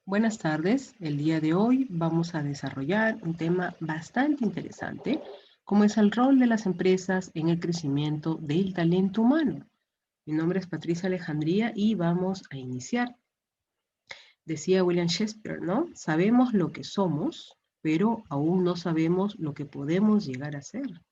Buenas tardes. El día de hoy vamos a desarrollar un tema bastante interesante, como es el rol de las empresas en el crecimiento del talento humano. Mi nombre es Patricia Alejandría y vamos a iniciar. Decía William Shakespeare, ¿no? Sabemos lo que somos, pero aún no sabemos lo que podemos llegar a ser.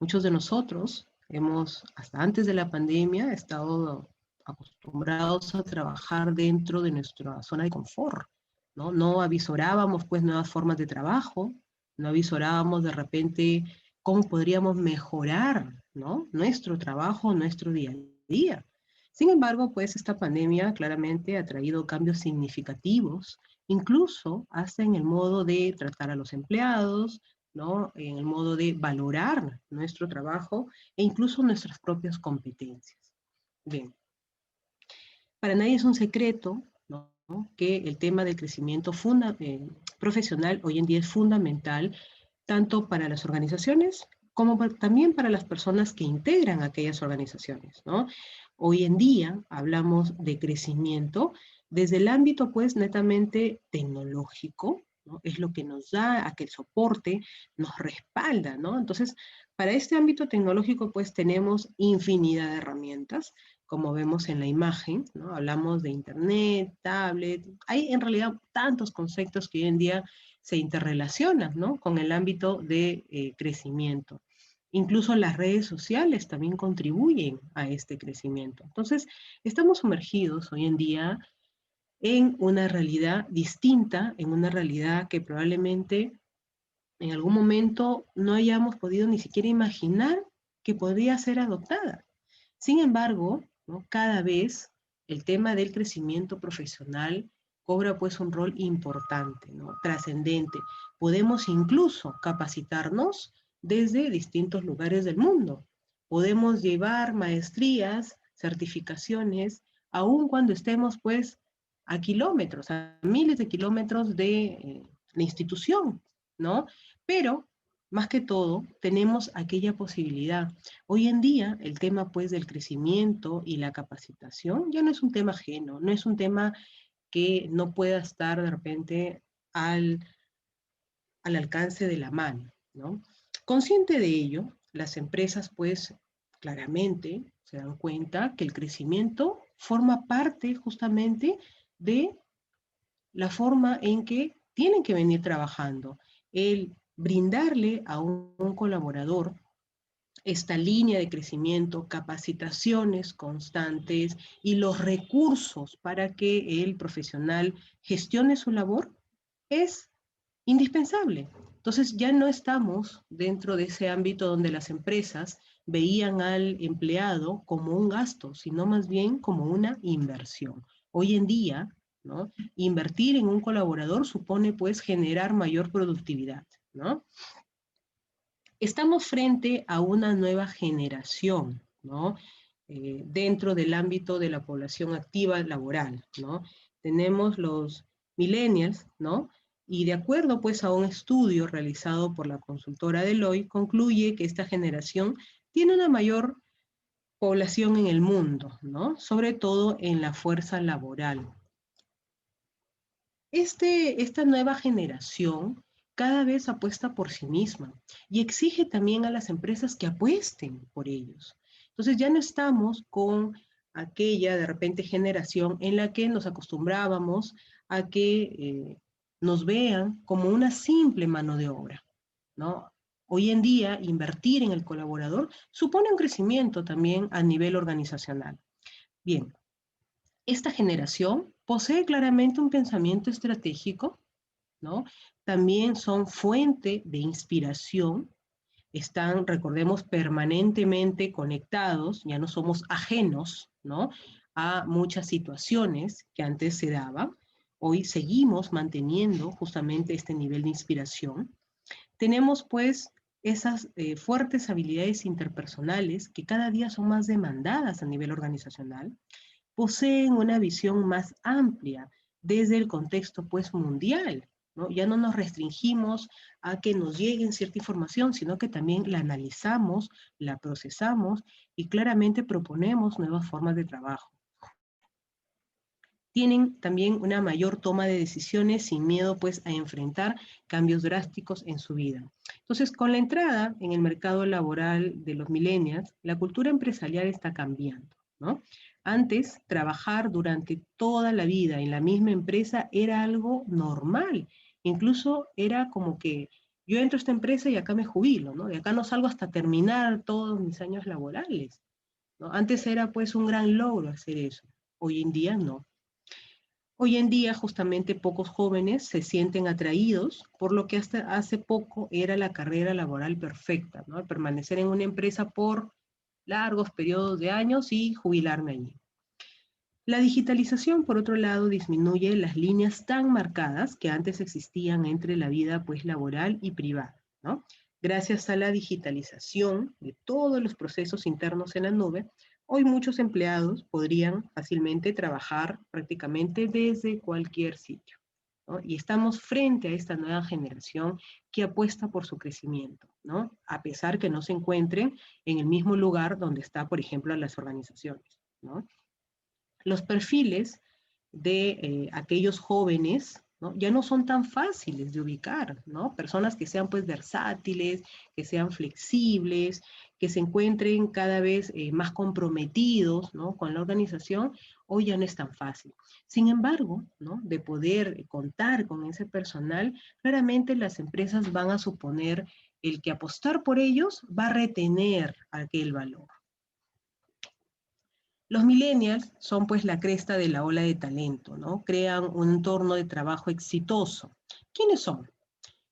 Muchos de nosotros hemos, hasta antes de la pandemia, estado acostumbrados a trabajar dentro de nuestra zona de confort, ¿no? No avisorábamos, pues, nuevas formas de trabajo, no avisorábamos de repente cómo podríamos mejorar, ¿no? Nuestro trabajo, nuestro día a día. Sin embargo, pues, esta pandemia claramente ha traído cambios significativos, incluso hasta en el modo de tratar a los empleados, ¿no? En el modo de valorar nuestro trabajo e incluso nuestras propias competencias. Bien, para nadie es un secreto, ¿no? Que el tema del crecimiento profesional hoy en día es fundamental tanto para las organizaciones como también para las personas que integran aquellas organizaciones, ¿no? Hoy en día hablamos de crecimiento desde el ámbito, pues, netamente tecnológico, ¿no? Es lo que nos da aquel soporte, nos respalda, ¿no? Entonces, para este ámbito tecnológico, pues, tenemos infinidad de herramientas, como vemos en la imagen, ¿no? Hablamos de internet, tablet, hay en realidad tantos conceptos que hoy en día se interrelacionan, ¿no? Con el ámbito de crecimiento. Incluso las redes sociales también contribuyen a este crecimiento. Entonces, estamos sumergidos hoy en día en una realidad distinta, en una realidad que probablemente en algún momento no hayamos podido ni siquiera imaginar que podría ser adoptada. Sin embargo, ¿no? Cada vez el tema del crecimiento profesional cobra pues un rol importante, ¿no? Trascendente. Podemos incluso capacitarnos desde distintos lugares del mundo. Podemos llevar maestrías, certificaciones, aun cuando estemos pues a kilómetros, a miles de kilómetros de la institución, ¿no? Pero, más que todo, tenemos aquella posibilidad. Hoy en día, el tema pues del crecimiento y la capacitación ya no es un tema ajeno, no es un tema que no pueda estar de repente al, al alcance de la mano, ¿no? Consciente de ello, las empresas pues claramente se dan cuenta que el crecimiento forma parte justamente de la forma en que tienen que venir trabajando. El brindarle a un colaborador esta línea de crecimiento, capacitaciones constantes y los recursos para que el profesional gestione su labor es indispensable. Entonces ya no estamos dentro de ese ámbito donde las empresas veían al empleado como un gasto, sino más bien como una inversión. Hoy en día, ¿no? Invertir en un colaborador supone pues generar mayor productividad, ¿no? Estamos frente a una nueva generación, ¿no? Dentro del ámbito de la población activa laboral, ¿no? Tenemos los millennials, ¿no? Y de acuerdo pues a un estudio realizado por la consultora Deloitte, concluye que esta generación tiene una mayor población en el mundo, ¿no? Sobre todo en la fuerza laboral. Esta nueva generación cada vez apuesta por sí misma y exige también a las empresas que apuesten por ellos. Entonces ya no estamos con aquella de repente generación en la que nos acostumbrábamos a que nos vean como una simple mano de obra, ¿no? Hoy en día, invertir en el colaborador supone un crecimiento también a nivel organizacional. Bien, esta generación posee claramente un pensamiento estratégico, ¿no? También son fuente de inspiración, están, recordemos, permanentemente conectados, ya no somos ajenos, ¿no? A muchas situaciones que antes se daban. Hoy seguimos manteniendo justamente este nivel de inspiración. Tenemos pues esas fuertes habilidades interpersonales que cada día son más demandadas a nivel organizacional, poseen una visión más amplia desde el contexto pues mundial, ¿no? Ya no nos restringimos a que nos lleguen cierta información, sino que también la analizamos, la procesamos y claramente proponemos nuevas formas de trabajo. tienen también una mayor toma de decisiones sin miedo pues a enfrentar cambios drásticos en su vida. Entonces, con la entrada en el mercado laboral de los millennials, la cultura empresarial está cambiando, ¿no? Antes, trabajar durante toda la vida en la misma empresa era algo normal. Incluso era como que yo entro a esta empresa y acá me jubilo, ¿no? De acá no salgo hasta terminar todos mis años laborales, ¿no? Antes era pues un gran logro hacer eso. Hoy en día no. Hoy en día justamente pocos jóvenes se sienten atraídos por lo que hasta hace poco era la carrera laboral perfecta, ¿no? Permanecer en una empresa por largos periodos de años y jubilarme allí. La digitalización, por otro lado, disminuye las líneas tan marcadas que antes existían entre la vida pues, laboral y privada, ¿no? Gracias a la digitalización de todos los procesos internos en la nube, hoy muchos empleados podrían fácilmente trabajar prácticamente desde cualquier sitio, ¿no? Y estamos frente a esta nueva generación que apuesta por su crecimiento, ¿no? A pesar que no se encuentren en el mismo lugar donde está, por ejemplo, las organizaciones, ¿no? Los perfiles de aquellos jóvenes, ¿no? Ya no son tan fáciles de ubicar, ¿no? Personas que sean pues versátiles, que sean flexibles, que se encuentren cada vez más comprometidos, ¿no? Con la organización, hoy ya no es tan fácil. Sin embargo, ¿no? De poder contar con ese personal, claramente las empresas van a suponer el que apostar por ellos va a retener aquel valor. Los millennials son pues la cresta de la ola de talento, ¿no? Crean un entorno de trabajo exitoso. ¿Quiénes son?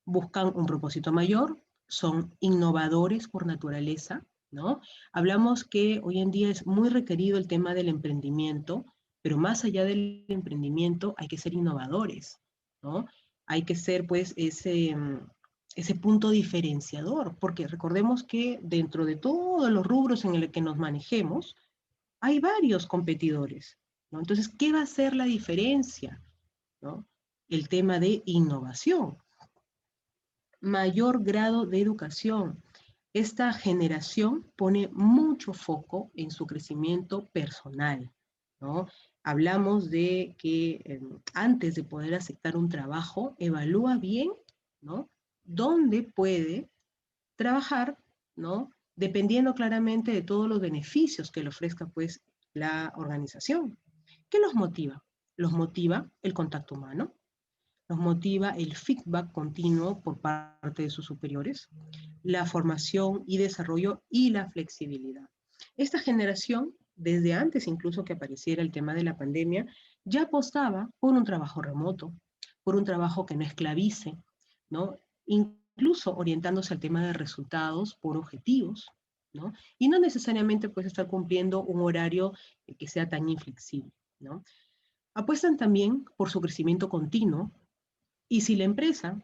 Buscan un propósito mayor, son innovadores por naturaleza, ¿no? Hablamos que hoy en día es muy requerido el tema del emprendimiento, pero más allá del emprendimiento hay que ser innovadores, ¿no? Hay que ser pues ese punto diferenciador, porque recordemos que dentro de todos los rubros en el que nos manejemos, hay varios competidores, ¿no? Entonces, ¿qué va a ser la diferencia? ¿No? El tema de innovación, mayor grado de educación. Esta generación pone mucho foco en su crecimiento personal, ¿no? Hablamos de que antes de poder aceptar un trabajo, evalúa bien, ¿no? Dónde puede trabajar, ¿no? Dependiendo claramente de todos los beneficios que le ofrezca, pues, la organización. ¿Qué los motiva? Los motiva el contacto humano, los motiva el feedback continuo por parte de sus superiores, la formación y desarrollo y la flexibilidad. Esta generación, desde antes incluso que apareciera el tema de la pandemia, ya apostaba por un trabajo remoto, por un trabajo que no esclavice, ¿no? Incluso orientándose al tema de resultados por objetivos, ¿no? Y no necesariamente pues estar cumpliendo un horario que sea tan inflexible, ¿no? Apuestan también por su crecimiento continuo y si la empresa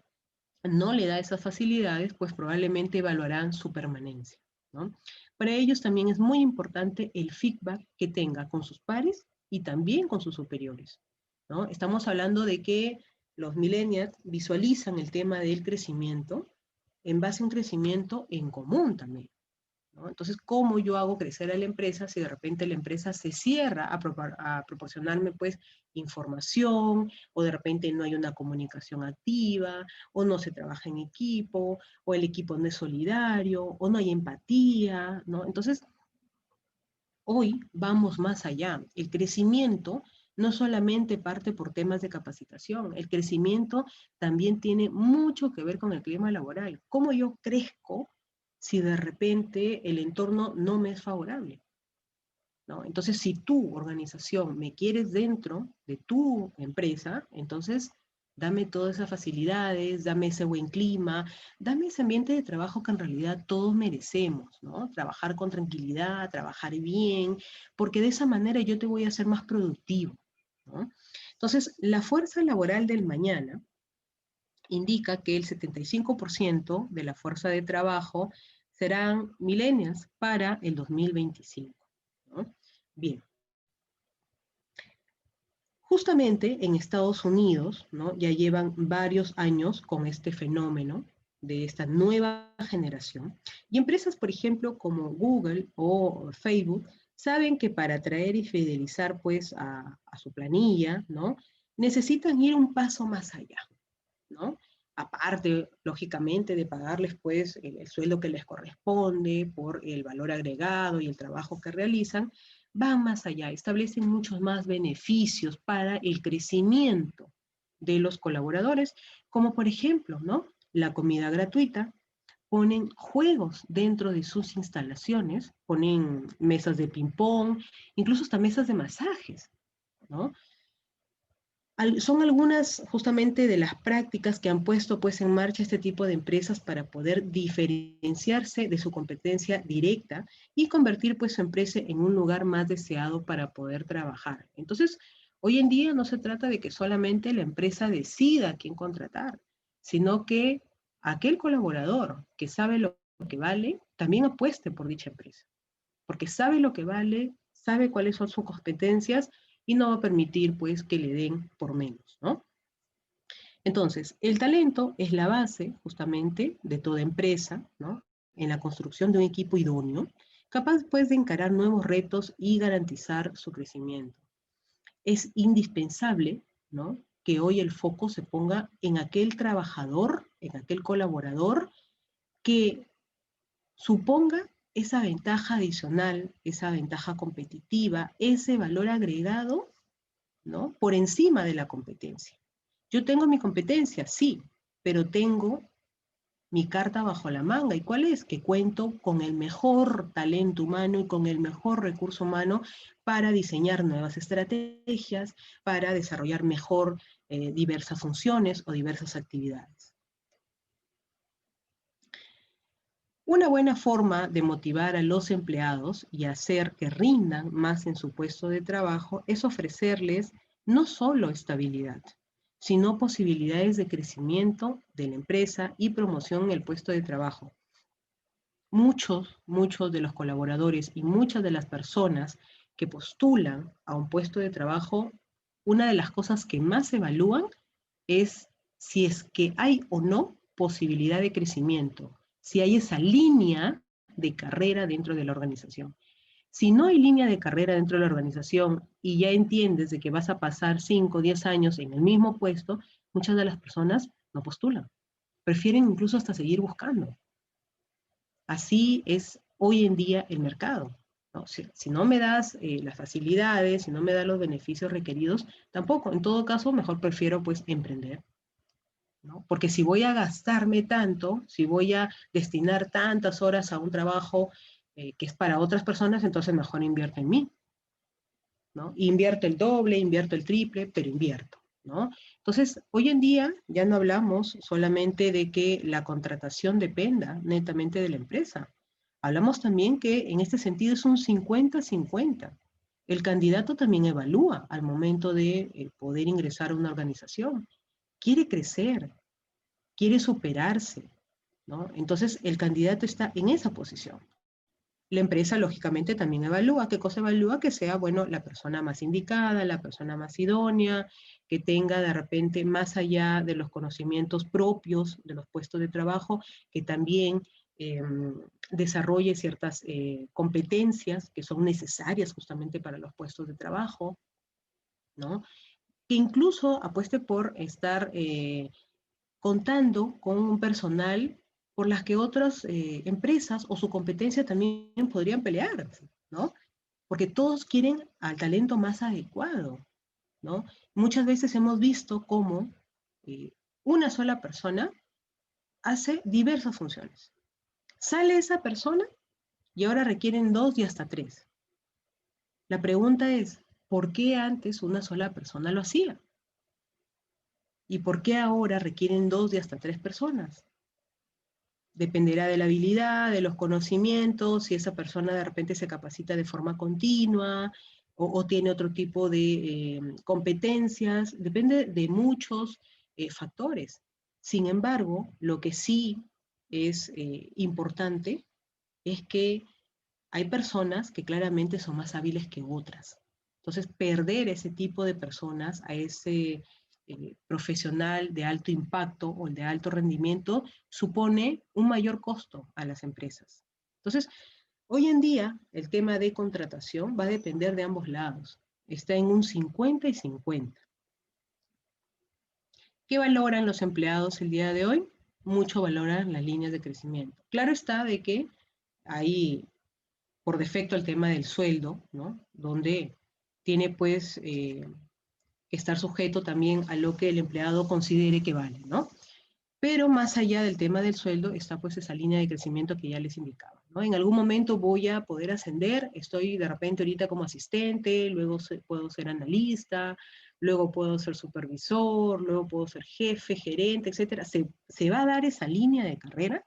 no le da esas facilidades, pues probablemente evaluarán su permanencia, ¿no? Para ellos también es muy importante el feedback que tenga con sus pares y también con sus superiores, ¿no? Estamos hablando de que los millennials visualizan el tema del crecimiento en base a un crecimiento en común también, ¿no? Entonces, ¿cómo yo hago crecer a la empresa si de repente la empresa se cierra a proporcionarme pues información o de repente no hay una comunicación activa o no se trabaja en equipo o el equipo no es solidario o no hay empatía, ¿no? Entonces, hoy vamos más allá. El crecimiento no solamente parte por temas de capacitación, el crecimiento también tiene mucho que ver con el clima laboral. ¿Cómo yo crezco si de repente el entorno no me es favorable? ¿No? Entonces, si tu organización me quieres dentro de tu empresa, entonces dame todas esas facilidades, dame ese buen clima, dame ese ambiente de trabajo que en realidad todos merecemos, ¿no? Trabajar con tranquilidad, trabajar bien, porque de esa manera yo te voy a hacer más productivo, ¿no? Entonces, la fuerza laboral del mañana indica que el 75% de la fuerza de trabajo serán millennials para el 2025, ¿no? Bien. Justamente en Estados Unidos, ¿no? Ya llevan varios años con este fenómeno de esta nueva generación y empresas, por ejemplo, como Google o Facebook saben que para atraer y fidelizar pues a su planilla, ¿no? Necesitan ir un paso más allá, ¿no? Aparte, lógicamente, de pagarles pues el sueldo que les corresponde por el valor agregado y el trabajo que realizan, van más allá, establecen muchos más beneficios para el crecimiento de los colaboradores, como por ejemplo, ¿no? La comida gratuita, ponen juegos dentro de sus instalaciones, ponen mesas de ping-pong, incluso hasta mesas de masajes, ¿no? Son algunas justamente de las prácticas que han puesto pues en marcha este tipo de empresas para poder diferenciarse de su competencia directa y convertir pues su empresa en un lugar más deseado para poder trabajar. Entonces, hoy en día no se trata de que solamente la empresa decida a quién contratar, sino que aquel colaborador que sabe lo que vale, también apueste por dicha empresa, porque sabe lo que vale, sabe cuáles son sus competencias y no va a permitir pues que le den por menos, ¿no? Entonces, el talento es la base justamente de toda empresa, ¿no? En la construcción de un equipo idóneo, capaz pues de encarar nuevos retos y garantizar su crecimiento. Es indispensable, ¿no? Que hoy el foco se ponga en aquel trabajador, en aquel colaborador que suponga esa ventaja adicional, esa ventaja competitiva, ese valor agregado, ¿no? Por encima de la competencia. Yo tengo mi competencia, sí, pero tengo mi carta bajo la manga. ¿Y cuál es? Que cuento con el mejor talento humano y con el mejor recurso humano para diseñar nuevas estrategias, para desarrollar mejor diversas funciones o diversas actividades. Una buena forma de motivar a los empleados y hacer que rindan más en su puesto de trabajo es ofrecerles no solo estabilidad, sino posibilidades de crecimiento de la empresa y promoción en el puesto de trabajo. Muchos de los colaboradores y muchas de las personas que postulan a un puesto de trabajo, una de las cosas que más evalúan es si es que hay o no posibilidad de crecimiento, si hay esa línea de carrera dentro de la organización. Si no hay línea de carrera dentro de la organización y ya entiendes de que vas a pasar 5 o 10 años en el mismo puesto, muchas de las personas no postulan. Prefieren incluso hasta seguir buscando. Así es hoy en día el mercado, ¿no? Si no me das las facilidades, si no me das los beneficios requeridos, tampoco. En todo caso, mejor prefiero pues emprender, ¿no? Porque si voy a gastarme tanto, si voy a destinar tantas horas a un trabajo que es para otras personas, entonces mejor invierto en mí, ¿no? Invierto el doble, invierto el triple, pero invierto, ¿no? Entonces, hoy en día ya no hablamos solamente de que la contratación dependa netamente de la empresa. Hablamos también que en este sentido es un 50-50. El candidato también evalúa al momento de poder ingresar a una organización. Quiere crecer, quiere superarse, ¿no? Entonces, el candidato está en esa posición. La empresa, lógicamente, también evalúa. ¿Qué cosa evalúa? Que sea, bueno, la persona más indicada, la persona más idónea, que tenga de repente, más allá de los conocimientos propios de los puestos de trabajo, que también desarrolle ciertas competencias que son necesarias justamente para los puestos de trabajo, ¿no? Que incluso apueste por estar contando con un personal por las que otras empresas o su competencia también podrían pelear, ¿no? Porque todos quieren al talento más adecuado, ¿no? Muchas veces hemos visto cómo una sola persona hace diversas funciones. Sale esa persona y ahora requieren 2 y hasta 3. La pregunta es, ¿por qué antes una sola persona lo hacía? ¿Y por qué ahora requieren 2 y hasta 3 personas? Dependerá de la habilidad, de los conocimientos, si esa persona de repente se capacita de forma continua o tiene otro tipo de competencias, depende de muchos factores. Sin embargo, lo que sí es importante es que hay personas que claramente son más hábiles que otras. Entonces, perder ese tipo de personas, a ese profesional de alto impacto o el de alto rendimiento, supone un mayor costo a las empresas. Entonces, Hoy en día, el tema de contratación va a depender de ambos lados. Está en un 50 y 50. ¿Qué valoran los empleados el día de hoy? Mucho valoran las líneas de crecimiento. Claro está de que hay por defecto el tema del sueldo, ¿no? Donde tiene pues que estar sujeto también a lo que el empleado considere que vale, ¿no? Pero más allá del tema del sueldo está pues esa línea de crecimiento que ya les indicaba, ¿no? En algún momento voy a poder ascender, estoy de repente ahorita como asistente, luego puedo ser analista, luego puedo ser supervisor, luego puedo ser jefe, gerente, etcétera. ¿Se va a dar esa línea de carrera?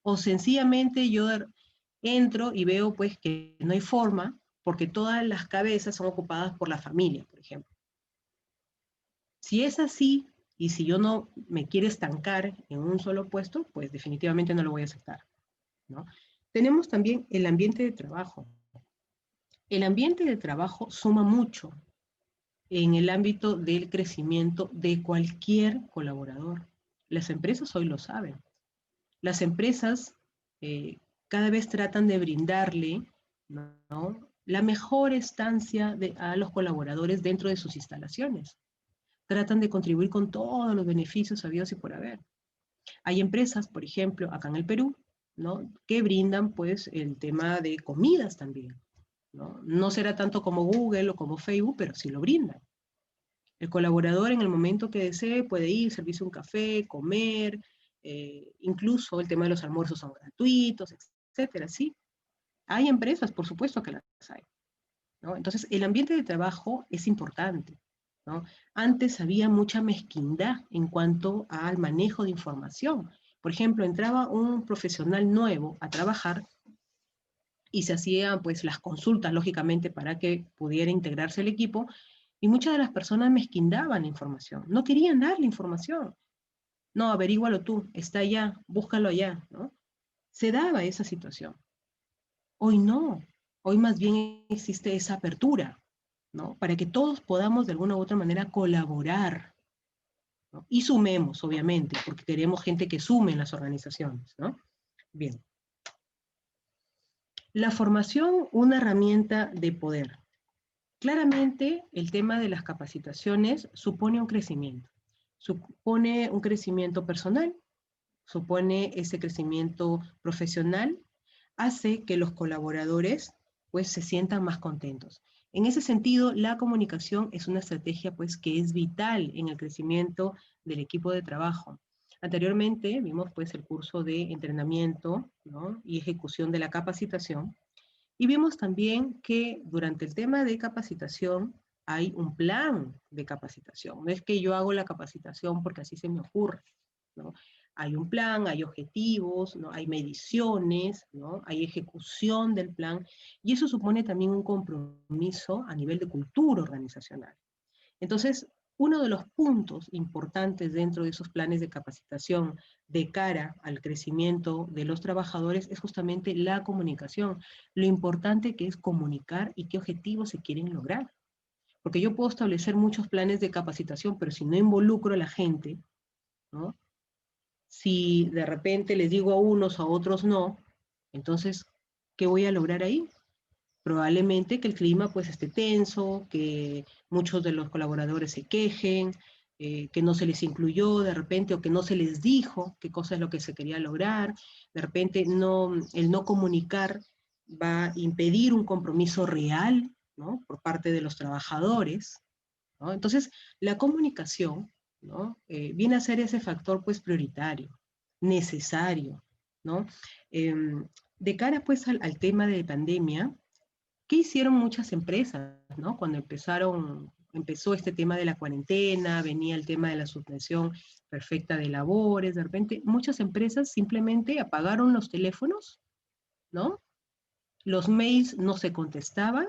O sencillamente yo entro y veo pues que no hay forma porque todas las cabezas son ocupadas por la familia, por ejemplo. Si es así, y si yo no me quiero estancar en un solo puesto, pues definitivamente no lo voy a aceptar, ¿no? Tenemos también el ambiente de trabajo. El ambiente de trabajo suma mucho en el ámbito del crecimiento de cualquier colaborador. Las empresas hoy lo saben. Las empresas eh, cada vez tratan de brindarle, ¿no?, la mejor estancia a los colaboradores dentro de sus instalaciones. Tratan de contribuir con todos los beneficios habidos y por haber. Hay empresas, por ejemplo, acá en el Perú, ¿no?, que brindan pues el tema de comidas también, ¿no? No será tanto como Google o como Facebook, pero sí lo brindan. El colaborador en el momento que desee puede ir, servirse un café, comer, incluso el tema de los almuerzos son gratuitos, etcétera, sí. Hay empresas, por supuesto que las hay, ¿no? Entonces, el ambiente de trabajo es importante, ¿no? Antes había mucha mezquindad en cuanto al manejo de información. Por ejemplo, entraba un profesional nuevo a trabajar y se hacían pues las consultas, lógicamente, para que pudiera integrarse el equipo, y muchas de las personas mezquindaban la información, no querían dar la información. No, averígualo tú, está allá, búscalo allá, ¿no? Se daba esa situación. Hoy no, hoy más bien existe esa apertura, ¿no? Para que todos podamos de alguna u otra manera colaborar, ¿no? Y sumemos, obviamente, porque queremos gente que sume en las organizaciones, ¿no? Bien. La formación, una herramienta de poder. Claramente, el tema de las capacitaciones supone un crecimiento personal, supone ese crecimiento profesional, hace que los colaboradores pues se sientan más contentos. En ese sentido, la comunicación es una estrategia pues que es vital en el crecimiento del equipo de trabajo. Anteriormente vimos pues el curso de entrenamiento, ¿no?, y ejecución de la capacitación, y vimos también que durante el tema de capacitación hay un plan de capacitación. No es que yo hago la capacitación porque así se me ocurre, ¿no? Hay un plan, hay objetivos, ¿no?, hay mediciones, ¿no?, hay ejecución del plan, y eso supone también un compromiso a nivel de cultura organizacional. Entonces, uno de los puntos importantes dentro de esos planes de capacitación de cara al crecimiento de los trabajadores es justamente la comunicación, lo importante que es comunicar y qué objetivos se quieren lograr. Porque yo puedo establecer muchos planes de capacitación, pero si no involucro a la gente, ¿no?, si de repente les digo a unos, a otros no, entonces, ¿qué voy a lograr ahí? Probablemente que el clima pues esté tenso, que muchos de los colaboradores se quejen, que no se les incluyó de repente o que no se les dijo qué cosa es lo que se quería lograr. De repente no, el no comunicar va a impedir un compromiso real, ¿no?, por parte de los trabajadores, ¿no? Entonces, la comunicación, ¿no?, viene a ser ese factor pues prioritario, necesario, ¿no? De cara pues al tema de pandemia, ¿qué hicieron muchas empresas, ¿no?, cuando empezó este tema de la cuarentena, venía el tema de la suspensión perfecta de labores, de repente muchas empresas simplemente apagaron los teléfonos, ¿no? Los mails no se contestaban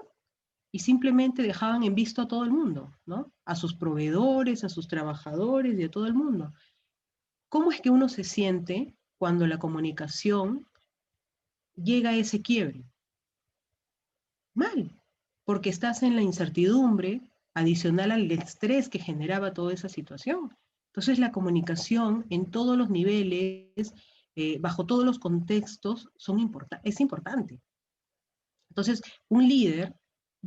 y simplemente dejaban en visto a todo el mundo, ¿no? A sus proveedores, a sus trabajadores y a todo el mundo. ¿Cómo es que uno se siente cuando la comunicación llega a ese quiebre? Mal, porque estás en la incertidumbre adicional al estrés que generaba toda esa situación. Entonces la comunicación en todos los niveles, bajo todos los contextos, es importante. Entonces, un líder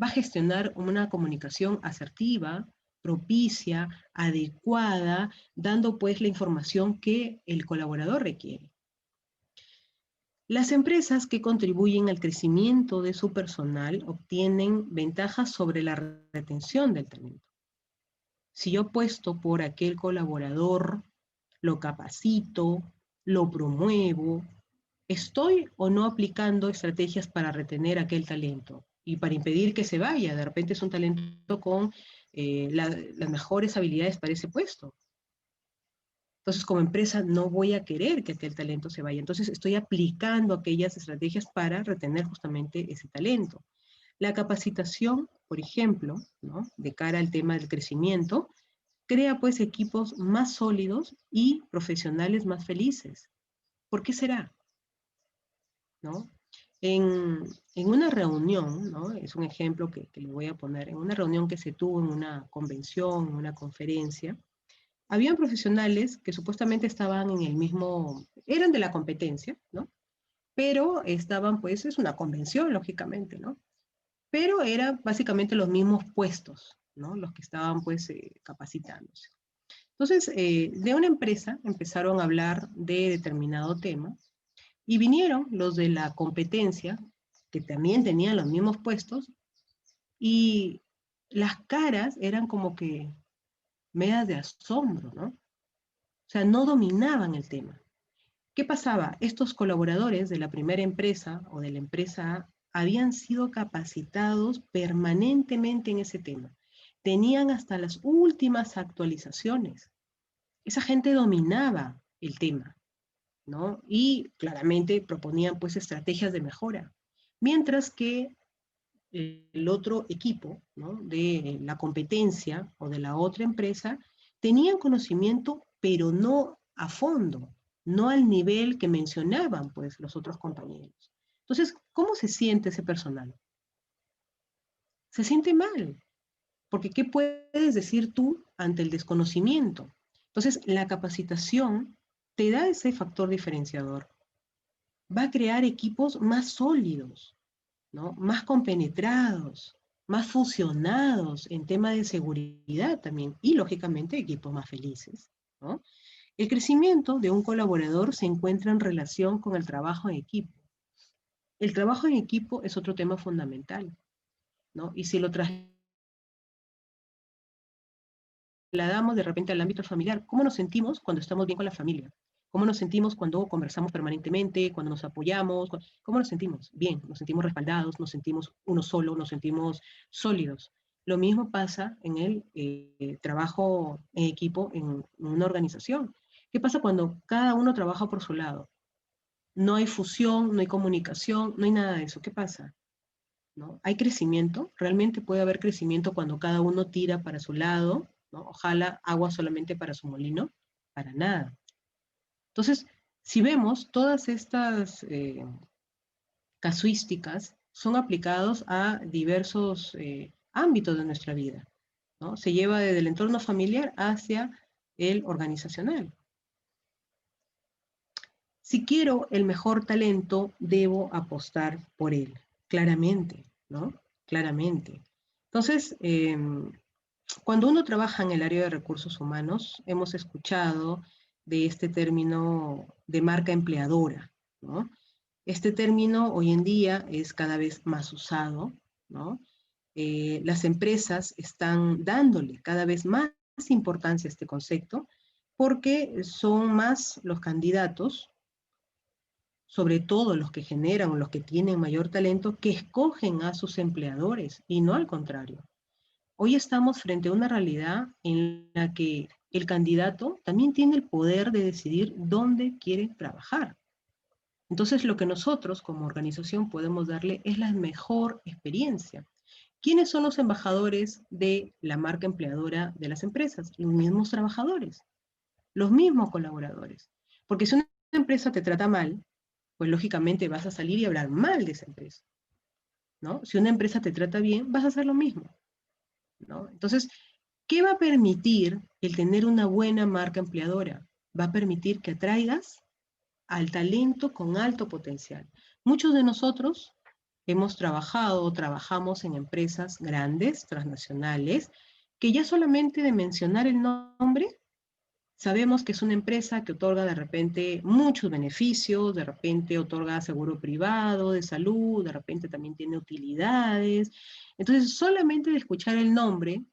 va a gestionar una comunicación asertiva, propicia, adecuada, dando pues la información que el colaborador requiere. Las empresas que contribuyen al crecimiento de su personal obtienen ventajas sobre la retención del talento. Si yo apuesto por aquel colaborador, lo capacito, lo promuevo, ¿estoy o no aplicando estrategias para retener aquel talento y para impedir que se vaya? De repente es un talento con las mejores habilidades para ese puesto. Entonces, como empresa, no voy a querer que aquel talento se vaya. Entonces, estoy aplicando aquellas estrategias para retener justamente ese talento. La capacitación, por ejemplo, ¿no?, de cara al tema del crecimiento, crea pues equipos más sólidos y profesionales más felices. ¿Por qué será? ¿No? En una reunión, ¿no?, es un ejemplo que le voy a poner, en una reunión que se tuvo en una convención, en una conferencia, habían profesionales que supuestamente estaban en el mismo, eran de la competencia, ¿no? Pero estaban, pues, es una convención, lógicamente, ¿no? Pero eran básicamente los mismos puestos, ¿no?, los que estaban, pues, capacitándose. Entonces, de una empresa empezaron a hablar de determinado tema y vinieron los de la competencia, que también tenían los mismos puestos, y las caras eran como que medias de asombro, ¿no? O sea, no dominaban el tema. ¿Qué pasaba? Estos colaboradores de la primera empresa o de la empresa A habían sido capacitados permanentemente en ese tema. Tenían hasta las últimas actualizaciones. Esa gente dominaba el tema, ¿no? Y claramente proponían pues estrategias de mejora. Mientras que el otro equipo, ¿no?, de la competencia o de la otra empresa, tenían conocimiento, pero no a fondo, no al nivel que mencionaban pues los otros compañeros. Entonces, ¿cómo se siente ese personal? Se siente mal, porque ¿qué puedes decir tú ante el desconocimiento? Entonces, la capacitación te da ese factor diferenciador. Va a crear equipos más sólidos, ¿no?, más compenetrados, más fusionados en tema de seguridad también, y lógicamente equipos más felices, ¿no? El crecimiento de un colaborador se encuentra en relación con el trabajo en equipo. El trabajo en equipo es otro tema fundamental, ¿no? Y si lo trasladamos de repente al ámbito familiar, ¿cómo nos sentimos cuando estamos bien con la familia? ¿Cómo nos sentimos cuando conversamos permanentemente, cuando nos apoyamos? ¿Cómo nos sentimos? Bien, nos sentimos respaldados, nos sentimos uno solo, nos sentimos sólidos. Lo mismo pasa en el trabajo en equipo en una organización. ¿Qué pasa cuando cada uno trabaja por su lado? No hay fusión, no hay comunicación, no hay nada de eso. ¿Qué pasa? ¿No? ¿Hay crecimiento? ¿Realmente puede haber crecimiento cuando cada uno tira para su lado, ¿no? Ojalá agua solamente para su molino? Para nada. Entonces, si vemos, todas estas casuísticas son aplicados a diversos ámbitos de nuestra vida, ¿no? Se lleva desde el entorno familiar hacia el organizacional. Si quiero el mejor talento, debo apostar por él, claramente, ¿no? Claramente. Entonces, cuando uno trabaja en el área de recursos humanos, hemos escuchado de este término de marca empleadora, ¿no? Este término hoy en día es cada vez más usado, ¿no? Las empresas están dándole cada vez más importancia a este concepto porque son más los candidatos, sobre todo los que generan o los que tienen mayor talento, que escogen a sus empleadores y no al contrario. Hoy estamos frente a una realidad en la que el candidato también tiene el poder de decidir dónde quiere trabajar. Entonces, lo que nosotros como organización podemos darle es la mejor experiencia. ¿Quiénes son los embajadores de la marca empleadora de las empresas? Los mismos trabajadores, los mismos colaboradores. Porque si una empresa te trata mal, pues lógicamente vas a salir y hablar mal de esa empresa, ¿no? Si una empresa te trata bien, vas a hacer lo mismo, ¿no? Entonces, ¿qué va a permitir el tener una buena marca empleadora? Va a permitir que atraigas al talento con alto potencial. Muchos de nosotros hemos trabajado o trabajamos en empresas grandes, transnacionales, que ya solamente de mencionar el nombre, sabemos que es una empresa que otorga de repente muchos beneficios, de repente otorga seguro privado de salud, de repente también tiene utilidades. Entonces, solamente de escuchar el nombre,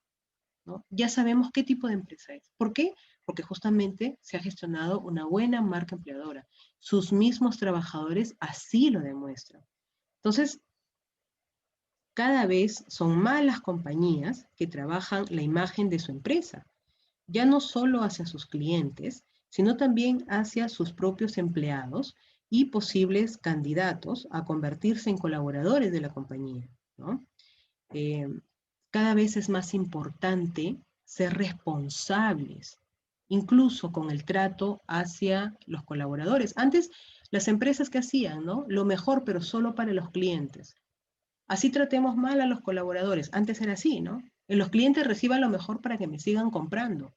¿no? Ya sabemos qué tipo de empresa es. ¿Por qué? Porque justamente se ha gestionado una buena marca empleadora. Sus mismos trabajadores así lo demuestran. Entonces, cada vez son más las compañías que trabajan la imagen de su empresa, ya no solo hacia sus clientes, sino también hacia sus propios empleados y posibles candidatos a convertirse en colaboradores de la compañía, ¿no? Eh, Cada vez es más importante ser responsables, incluso con el trato hacia los colaboradores. Antes, las empresas que hacían, ¿no? Lo mejor, pero solo para los clientes. Así tratemos mal a los colaboradores. Antes era así, ¿no? Los clientes reciban lo mejor para que me sigan comprando,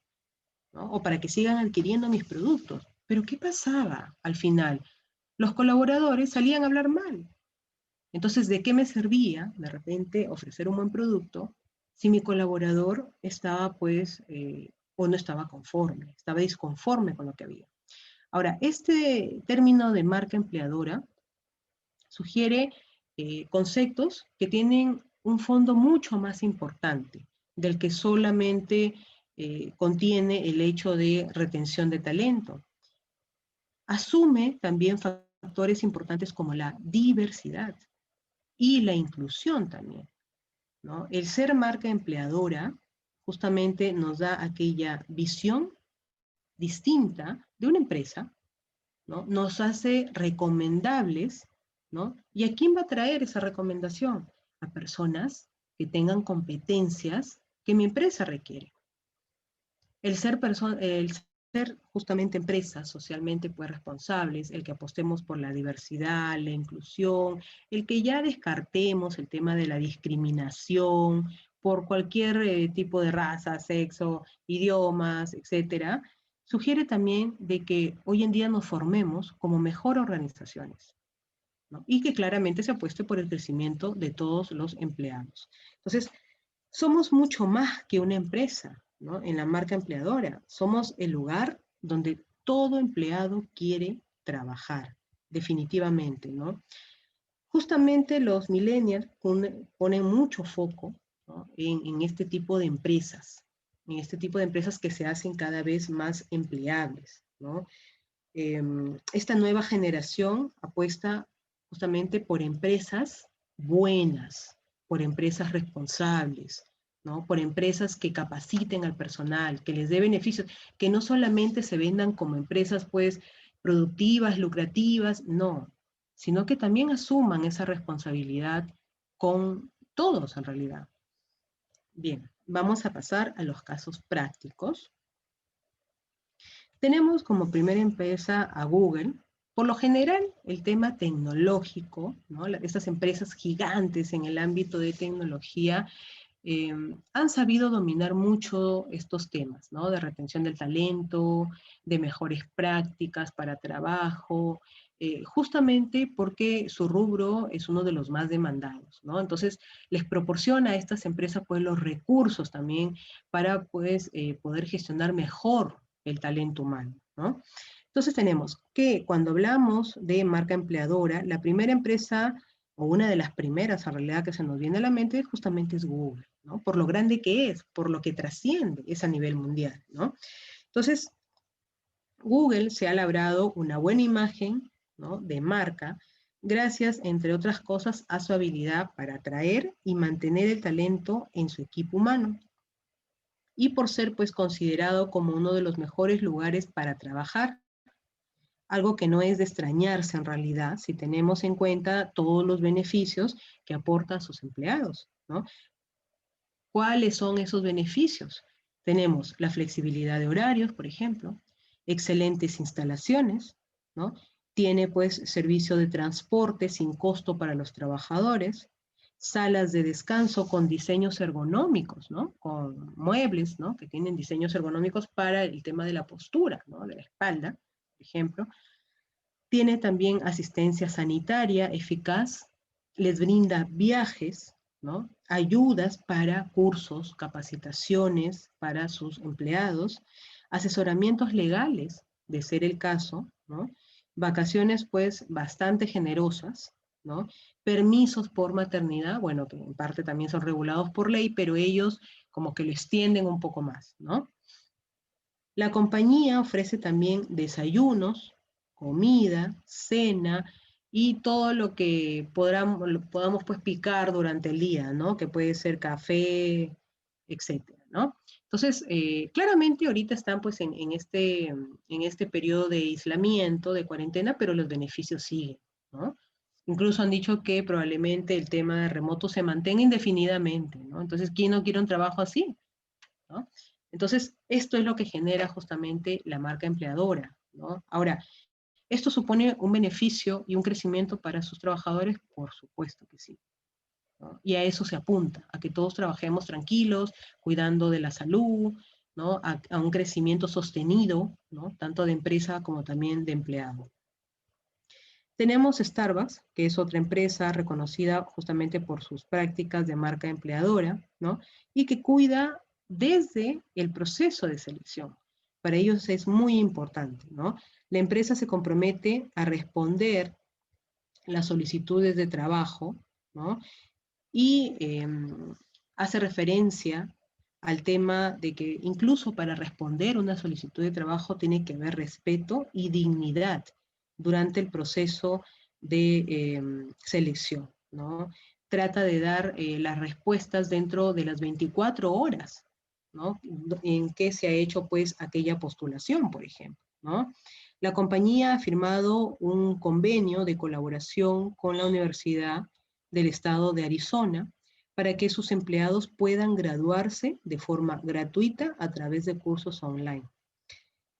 ¿no? O para que sigan adquiriendo mis productos. Pero ¿qué pasaba al final? Los colaboradores salían a hablar mal. Entonces, ¿de qué me servía de repente ofrecer un buen producto si mi colaborador estaba pues o no estaba conforme, estaba disconforme con lo que había? Ahora, este término de marca empleadora sugiere conceptos que tienen un fondo mucho más importante del que solamente contiene el hecho de retención de talento. Asume también factores importantes como la diversidad y la inclusión también, ¿no? El ser marca empleadora justamente nos da aquella visión distinta de una empresa, ¿no? Nos hace recomendables, ¿no? ¿Y a quién va a traer esa recomendación? A personas que tengan competencias que mi empresa requiere. El ser justamente empresas socialmente pues responsables, el que apostemos por la diversidad, la inclusión, el que ya descartemos el tema de la discriminación por cualquier tipo de raza, sexo, idiomas, etcétera, sugiere también de que hoy en día nos formemos como mejor organizaciones, ¿no? Y que claramente se apueste por el crecimiento de todos los empleados. Entonces, somos mucho más que una empresa, ¿no? En la marca empleadora. Somos el lugar donde todo empleado quiere trabajar, definitivamente, ¿no? Justamente los millennials ponen mucho foco, ¿no? En este tipo de empresas, en este tipo de empresas que se hacen cada vez más empleables, ¿no? Esta nueva generación apuesta justamente por empresas buenas, por empresas responsables, ¿no? Por empresas que capaciten al personal, que les dé beneficios, que no solamente se vendan como empresas pues productivas, lucrativas, no, sino que también asuman esa responsabilidad con todos en realidad. Bien, vamos a pasar a los casos prácticos. Tenemos como primera empresa a Google. Por lo general, el tema tecnológico, ¿no? Estas empresas gigantes en el ámbito de tecnología han sabido dominar mucho estos temas, ¿no? De retención del talento, de mejores prácticas para trabajo, justamente porque su rubro es uno de los más demandados, ¿no? Entonces, les proporciona a estas empresas pues los recursos también para pues poder gestionar mejor el talento humano, ¿no? Entonces tenemos que cuando hablamos de marca empleadora, la primera empresa o una de las primeras en realidad que se nos viene a la mente justamente es Google, ¿no? Por lo grande que es, por lo que trasciende, es a nivel mundial, ¿no? Entonces, Google se ha labrado una buena imagen, ¿no? De marca, gracias, entre otras cosas, a su habilidad para atraer y mantener el talento en su equipo humano, y por ser pues considerado como uno de los mejores lugares para trabajar, algo que no es de extrañarse en realidad si tenemos en cuenta todos los beneficios que aporta a sus empleados, ¿no? ¿Cuáles son esos beneficios? Tenemos la flexibilidad de horarios, por ejemplo, excelentes instalaciones, ¿no? Tiene pues servicio de transporte sin costo para los trabajadores, salas de descanso con diseños ergonómicos, ¿no? Con muebles, ¿no? Que tienen diseños ergonómicos para el tema de la postura, ¿no? De la espalda, por ejemplo. Tiene también asistencia sanitaria eficaz, les brinda viajes, ¿no? Ayudas para cursos, capacitaciones para sus empleados, asesoramientos legales, de ser el caso, ¿no? Vacaciones, pues, bastante generosas, ¿no? Permisos por maternidad, bueno, que en parte también son regulados por ley, pero ellos como que lo extienden un poco más, ¿no? La compañía ofrece también desayunos, comida, cena y todo lo que podamos pues picar durante el día, ¿no? Que puede ser café, etcétera, ¿no? Entonces, claramente ahorita están pues en este periodo de aislamiento, de cuarentena, pero los beneficios siguen, ¿no? Incluso han dicho que probablemente el tema de remoto se mantenga indefinidamente, ¿no? Entonces, ¿quién no quiere un trabajo así? ¿No? Entonces, esto es lo que genera justamente la marca empleadora, ¿no? Ahora, ¿esto supone un beneficio y un crecimiento para sus trabajadores? Por supuesto que sí, ¿no? Y a eso se apunta, a que todos trabajemos tranquilos, cuidando de la salud, ¿no? A un crecimiento sostenido, ¿no? Tanto de empresa como también de empleado. Tenemos Starbucks, que es otra empresa reconocida justamente por sus prácticas de marca empleadora, ¿no? Y que cuida desde el proceso de selección. Para ellos es muy importante, ¿no? La empresa se compromete a responder las solicitudes de trabajo, ¿no? Y hace referencia al tema de que incluso para responder una solicitud de trabajo tiene que haber respeto y dignidad durante el proceso de selección, ¿no? Trata de dar las respuestas dentro de las 24 horas, ¿no? En que se ha hecho pues aquella postulación, por ejemplo, ¿no? La compañía ha firmado un convenio de colaboración con la Universidad del Estado de Arizona para que sus empleados puedan graduarse de forma gratuita a través de cursos online.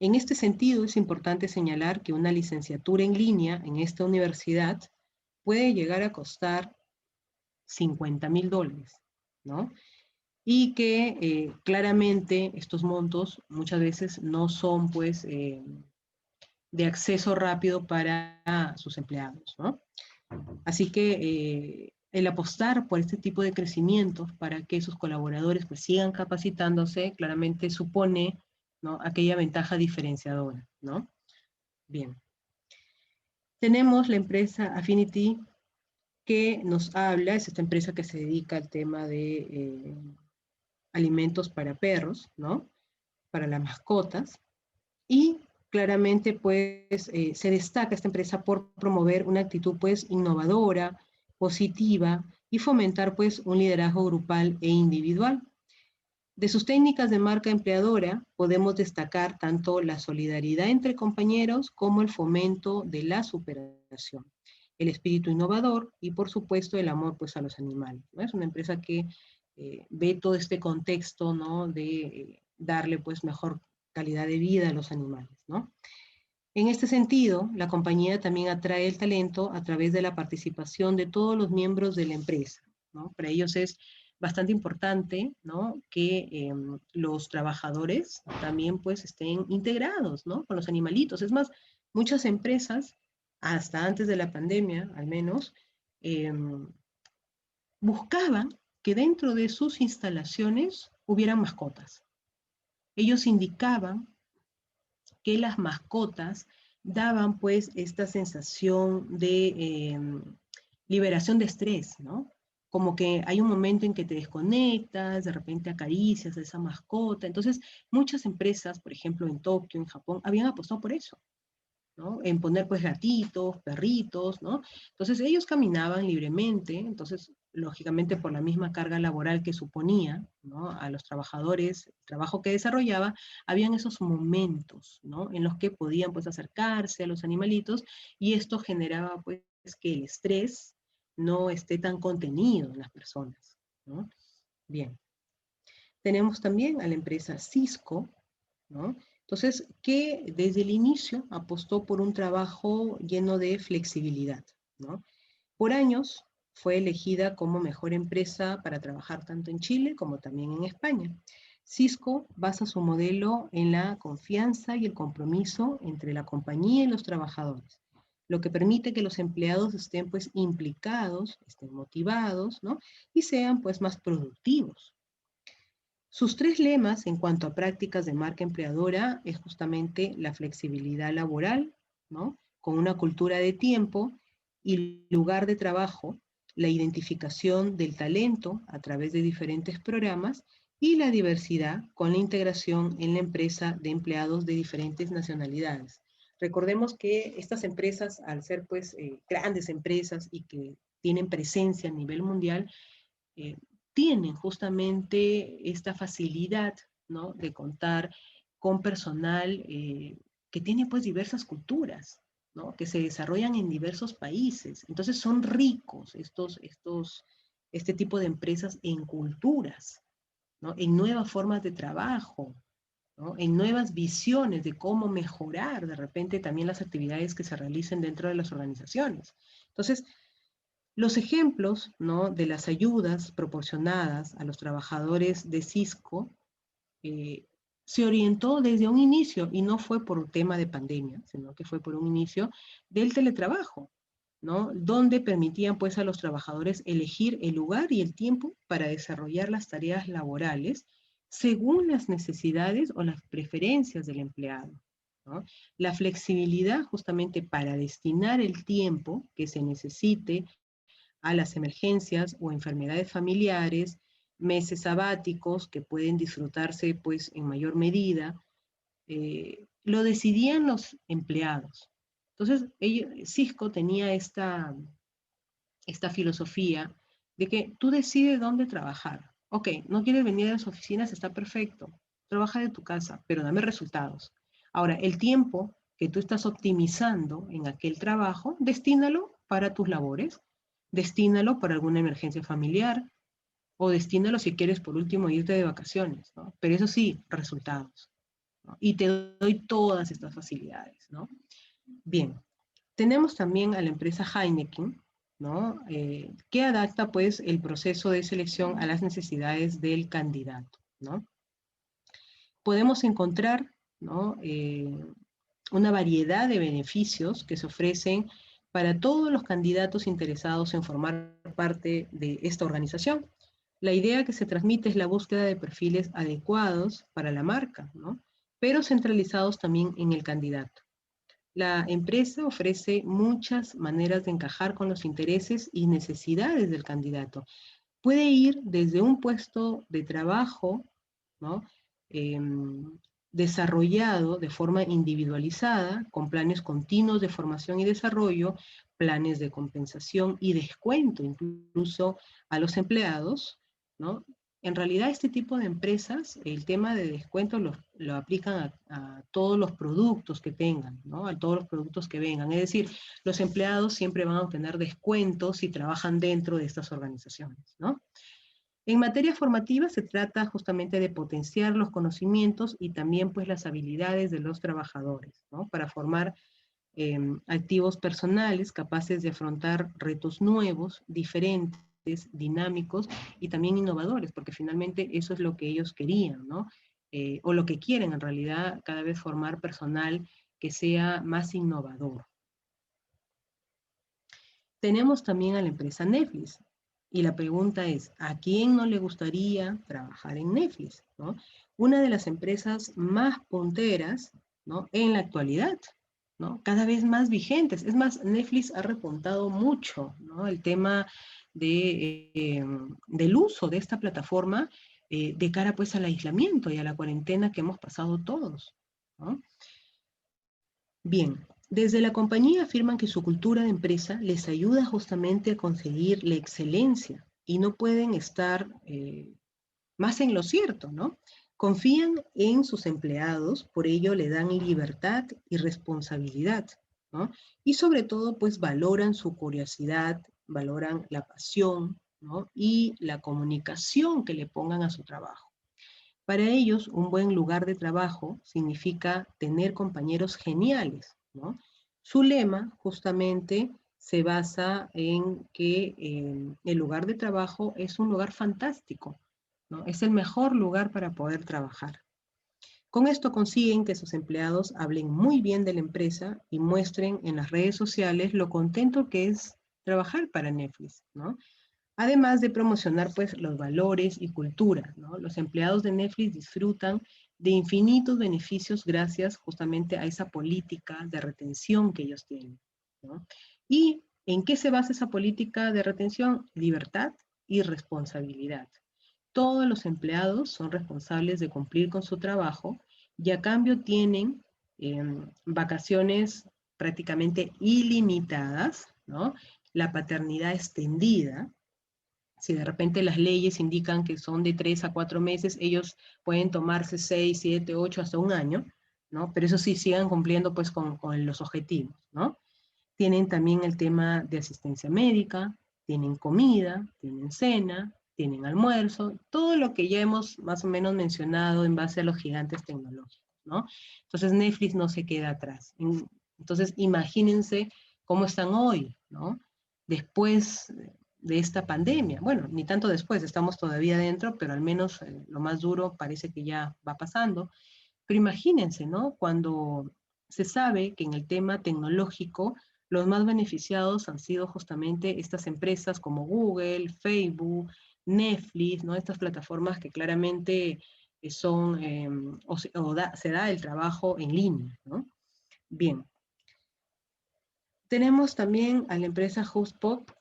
En este sentido, es importante señalar que una licenciatura en línea en esta universidad puede llegar a costar $50,000, ¿no? Y que claramente estos montos muchas veces no son pues de acceso rápido para sus empleados, ¿no? Así que el apostar por este tipo de crecimiento para que sus colaboradores pues sigan capacitándose claramente supone, ¿no? Aquella ventaja diferenciadora, ¿no? Bien. Tenemos la empresa Affinity que nos habla, es esta empresa que se dedica al tema de alimentos para perros, ¿no? Para las mascotas. Y claramente pues se destaca esta empresa por promover una actitud pues innovadora, positiva y fomentar pues un liderazgo grupal e individual. De sus técnicas de marca empleadora podemos destacar tanto la solidaridad entre compañeros como el fomento de la superación, el espíritu innovador y por supuesto el amor pues a los animales, ¿no? Es una empresa que ve todo este contexto, ¿no? De darle pues mejor calidad de vida a los animales, ¿no? En este sentido, la compañía también atrae el talento a través de la participación de todos los miembros de la empresa, ¿no? Para ellos es bastante importante, ¿no? Que los trabajadores también pues estén integrados, ¿no? Con los animalitos. Es más, muchas empresas, hasta antes de la pandemia al menos, eh, buscaban que dentro de sus instalaciones hubieran mascotas. Ellos indicaban que las mascotas daban pues esta sensación de liberación de estrés, ¿no? Como que hay un momento en que te desconectas, de repente acaricias a esa mascota. Entonces, muchas empresas, por ejemplo, en Tokio, en Japón, habían apostado por eso, ¿no? En poner pues gatitos, perritos, ¿no? Entonces ellos caminaban libremente, entonces lógicamente por la misma carga laboral que suponía, ¿no? A los trabajadores, el trabajo que desarrollaba, habían esos momentos, ¿no? En los que podían pues acercarse a los animalitos y esto generaba pues que el estrés no esté tan contenido en las personas, ¿no? Bien. Tenemos también a la empresa Cisco, ¿no? Entonces, que desde el inicio apostó por un trabajo lleno de flexibilidad, ¿no? Por años fue elegida como mejor empresa para trabajar tanto en Chile como también en España. Cisco basa su modelo en la confianza y el compromiso entre la compañía y los trabajadores. lo que permite que los empleados estén pues implicados, estén motivados, ¿no? Y sean pues más productivos. Sus tres lemas en cuanto a prácticas de marca empleadora es justamente la flexibilidad laboral, ¿no? Con una cultura de tiempo y lugar de trabajo, la identificación del talento a través de diferentes programas y la diversidad con la integración en la empresa de empleados de diferentes nacionalidades. Recordemos que estas empresas, al ser pues grandes empresas y que tienen presencia a nivel mundial, eh, tienen justamente esta facilidad, ¿no? De contar con personal que tiene pues diversas culturas, ¿no? Que se desarrollan en diversos países. Entonces son ricos este tipo de empresas en culturas, ¿no? En nuevas formas de trabajo, ¿no? En nuevas visiones de cómo mejorar de repente también las actividades que se realicen dentro de las organizaciones. Entonces, los ejemplos, ¿no? De las ayudas proporcionadas a los trabajadores de Cisco eh, se orientó desde un inicio, y no fue por un tema de pandemia, sino que fue por un inicio del teletrabajo, ¿no? Donde permitían pues a los trabajadores elegir el lugar y el tiempo para desarrollar las tareas laborales según las necesidades o las preferencias del empleado, ¿no? La flexibilidad justamente para destinar el tiempo que se necesite a las emergencias o enfermedades familiares, meses sabáticos que pueden disfrutarse pues en mayor medida, lo decidían los empleados. Entonces, Cisco tenía esta filosofía de que tú decides dónde trabajar. Ok, no quieres venir a las oficinas, está perfecto. Trabaja de tu casa, pero dame resultados. Ahora, el tiempo que tú estás optimizando en aquel trabajo, destínalo para tus labores, destínalo para alguna emergencia familiar o destínalo si quieres por último irte de vacaciones, ¿no? Pero eso sí, resultados, ¿no? Y te doy todas estas facilidades, ¿no? Bien, tenemos también a la empresa Heineken, ¿no? Que adapta pues el proceso de selección a las necesidades del candidato, ¿no? Podemos encontrar, ¿no? Una variedad de beneficios que se ofrecen para todos los candidatos interesados en formar parte de esta organización. La idea que se transmite es la búsqueda de perfiles adecuados para la marca, ¿no? Pero centralizados también en el candidato. La empresa ofrece muchas maneras de encajar con los intereses y necesidades del candidato. Puede ir desde un puesto de trabajo, ¿no? Eh, desarrollado de forma individualizada, con planes continuos de formación y desarrollo, planes de compensación y descuento incluso a los empleados, ¿no? En realidad este tipo de empresas, el tema de descuento lo aplican a todos los productos que tengan, ¿no? A todos los productos que vengan. Es decir, los empleados siempre van a obtener descuentos si trabajan dentro de estas organizaciones, ¿no? En materia formativa se trata justamente de potenciar los conocimientos y también pues las habilidades de los trabajadores, ¿no? Para formar activos personales capaces de afrontar retos nuevos, diferentes, dinámicos y también innovadores, porque finalmente eso es lo que ellos querían, ¿no? O lo que quieren en realidad, cada vez formar personal que sea más innovador. Tenemos también a la empresa Netflix. Y la pregunta es, ¿a quién no le gustaría trabajar en Netflix? ¿No? Una de las empresas más punteras, ¿no? En la actualidad, ¿no? Cada vez más vigentes. Es más, Netflix ha repuntado mucho, ¿no? El tema del uso de esta plataforma de cara pues al aislamiento y a la cuarentena que hemos pasado todos, ¿no? Bien, desde la compañía afirman que su cultura de empresa les ayuda justamente a conseguir la excelencia y no pueden estar más en lo cierto, ¿no? Confían en sus empleados, por ello le dan libertad y responsabilidad, ¿no? Y sobre todo, pues valoran su curiosidad, valoran la pasión, ¿no? Y la comunicación que le pongan a su trabajo. Para ellos, un buen lugar de trabajo significa tener compañeros geniales, ¿no? Su lema justamente se basa en que el lugar de trabajo es un lugar fantástico, ¿no? Es el mejor lugar para poder trabajar. Con esto consiguen que sus empleados hablen muy bien de la empresa y muestren en las redes sociales lo contento que es trabajar para Netflix, ¿no? Además de promocionar pues los valores y cultura, ¿no? Los empleados de Netflix disfrutan de infinitos beneficios gracias justamente a esa política de retención que ellos tienen, ¿no? ¿Y en qué se basa esa política de retención? Libertad y responsabilidad. Todos los empleados son responsables de cumplir con su trabajo y a cambio tienen vacaciones prácticamente ilimitadas, ¿no? La paternidad extendida. Si de repente las leyes indican que son de 3 a 4 meses, ellos pueden tomarse 6, 7, 8, hasta un año, ¿no? Pero eso sí, sigan cumpliendo pues con los objetivos, ¿no? Tienen también el tema de asistencia médica, tienen comida, tienen cena, tienen almuerzo, todo lo que ya hemos más o menos mencionado en base a los gigantes tecnológicos, ¿no? Entonces Netflix no se queda atrás. Entonces imagínense cómo están hoy, ¿no? Después de esta pandemia. Bueno, ni tanto después, estamos todavía dentro, pero al menos lo más duro parece que ya va pasando. Pero imagínense, ¿no? Cuando se sabe que en el tema tecnológico los más beneficiados han sido justamente estas empresas como Google, Facebook, Netflix, ¿no? Estas plataformas que claramente son, se da el trabajo en línea, ¿no? Bien. Tenemos también a la empresa HubSpot,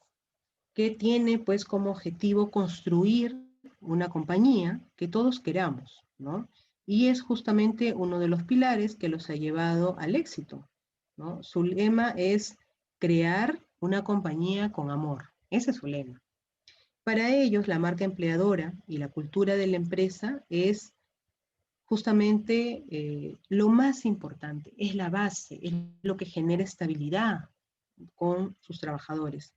que tiene pues como objetivo construir una compañía que todos queramos, ¿no? Y es justamente uno de los pilares que los ha llevado al éxito, ¿no? Su lema es crear una compañía con amor. Ese es su lema. Para ellos, la marca empleadora y la cultura de la empresa es justamente lo más importante, es la base, es lo que genera estabilidad con sus trabajadores.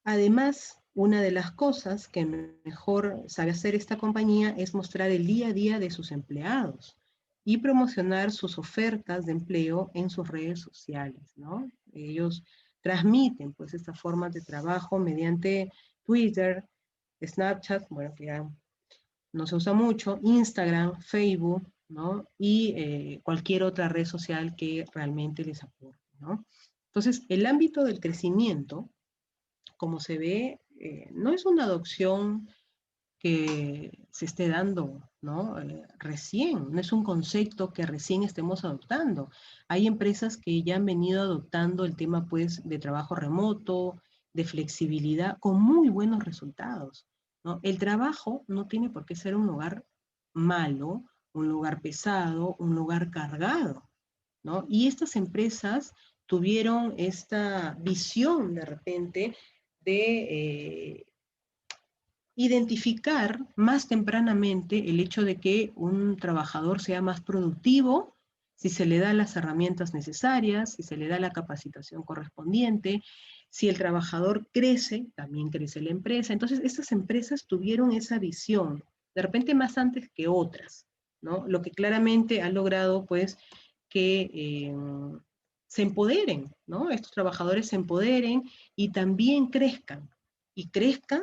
Además, una de las cosas que mejor sabe hacer esta compañía es mostrar el día a día de sus empleados y promocionar sus ofertas de empleo en sus redes sociales, ¿no? Ellos transmiten pues estas formas de trabajo mediante Twitter, Snapchat, bueno, que ya no se usa mucho, Instagram, Facebook, ¿no? Y cualquier otra red social que realmente les aporte, ¿no? Entonces, el ámbito del crecimiento, como se ve, no es una adopción que se esté dando, ¿no? Recién, no es un concepto que recién estemos adoptando. Hay empresas que ya han venido adoptando el tema, pues, de trabajo remoto, de flexibilidad, con muy buenos resultados, ¿no? El trabajo no tiene por qué ser un lugar malo, un lugar pesado, un lugar cargado, ¿no? Y estas empresas tuvieron esta visión de repente de identificar más tempranamente el hecho de que un trabajador sea más productivo si se le da las herramientas necesarias, si se le da la capacitación correspondiente, si el trabajador crece, también crece la empresa. Entonces, estas empresas tuvieron esa visión, de repente más antes que otras, ¿no? Lo que claramente ha logrado, pues, que se empoderen, ¿no? Estos trabajadores se empoderen y también crezcan, y crezcan,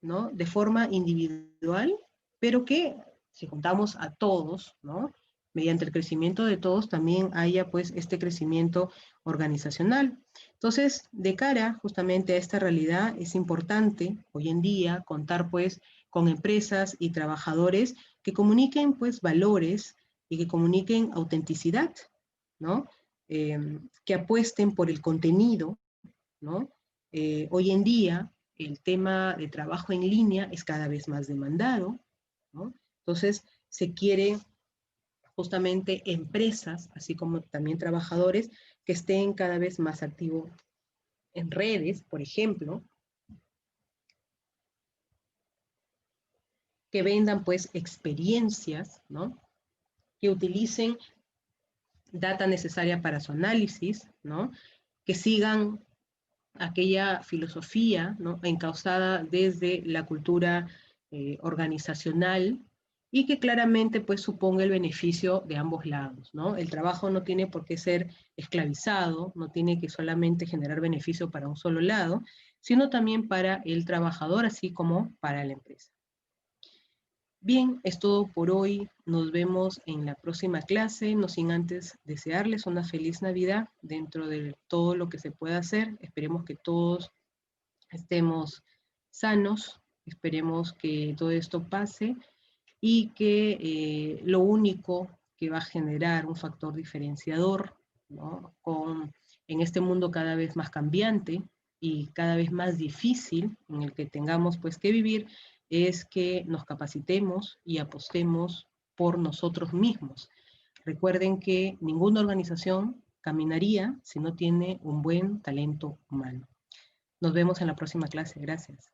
¿no? De forma individual, pero que si juntamos a todos, ¿no? Mediante el crecimiento de todos también haya pues este crecimiento organizacional. Entonces, de cara justamente a esta realidad, es importante hoy en día contar pues con empresas y trabajadores que comuniquen pues valores y que comuniquen autenticidad, ¿no? Que apuesten por el contenido, ¿no? Hoy en día el tema de trabajo en línea es cada vez más demandado, ¿no? Entonces se quiere justamente empresas, así como también trabajadores, que estén cada vez más activos en redes, por ejemplo, que vendan pues experiencias, ¿no? Que utilicen data necesaria para su análisis, ¿no? Que sigan aquella filosofía, ¿no? Encauzada desde la cultura organizacional y que claramente pues suponga el beneficio de ambos lados, ¿no? El trabajo no tiene por qué ser esclavizado, no tiene que solamente generar beneficio para un solo lado, sino también para el trabajador, así como para la empresa. Bien, es todo por hoy. Nos vemos en la próxima clase, no sin antes desearles una feliz Navidad dentro de todo lo que se pueda hacer. Esperemos que todos estemos sanos, esperemos que todo esto pase y que lo único que va a generar un factor diferenciador, ¿no? En este mundo cada vez más cambiante y cada vez más difícil en el que tengamos pues que vivir, es que nos capacitemos y apostemos por nosotros mismos. Recuerden que ninguna organización caminaría si no tiene un buen talento humano. Nos vemos en la próxima clase. Gracias.